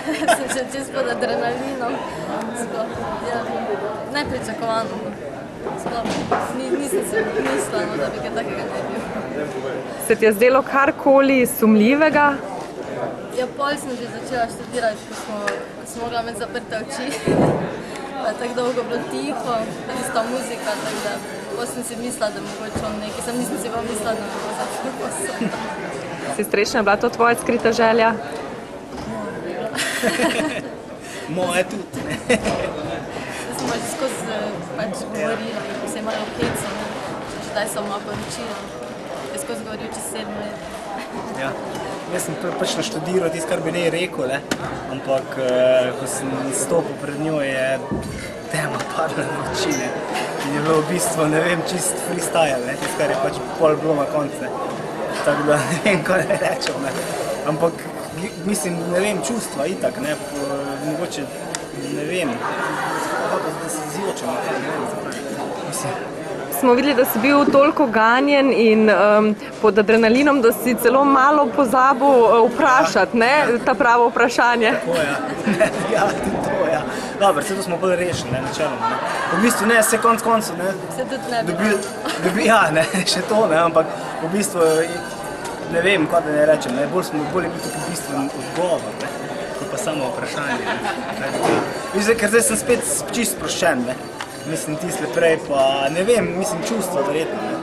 Sem še čist pod adrenalinom. Nepričakovano. Nisem se mislila, da bi kaj takega ne bil. Se ti je zdelo karkoli sumljivega? Ja, pol sem že začela študirati, ko smo mogla imeti zaprte oči. Tako dolgo bilo tiho, tista muzika, tako da pol sem si mislila, da mogoče on nekaj. Nisem si pa mislila, da me bo začela posod. Si srečna, je bila to tvoja skrita želja? Moje tudi, ne. Smo že skozi govorila, ko se je malo heca, že daj sem malo poročila. Je skozi govoril čez 7 let. Ja. Jaz sem pač naštudiral tisto, kar bi ne rekel, ampak ko sem stopil pred njo, je tema padla na oči, ne. In je bilo v bistvu, ne vem, čist freestyle, tisto, kar je pač pol bilo na koncu. Tako da ne vem, kaj ne rečem, ne. Ampak mislim, ne vem, čustva itak, ne, mogoče, ne vem, da se zjočem, ne vem, mislim. Smo videli, da si bil toliko ganjen in pod adrenalinom, da si celo malo pozabil vprašati, ne, ta pravo vprašanje. Tako, ja. Ja, tudi to, ja. Dobro, vse to smo bolj rešili, ne, načeloma, ne. V bistvu ne, vse konc koncu, ne. Se tudi ne bi. Ja, ne, še to, ne, ampak v bistvu, ne vem, kaj da ne rečem, ne, bolj je bil tukaj bistven odgovor, ne, kot pa samo vprašanje, ne. Ker zdaj sem spet čist sproščen, ne. Mislim, tisle prej pa, ne vem, mislim, čustva verjetno, ne.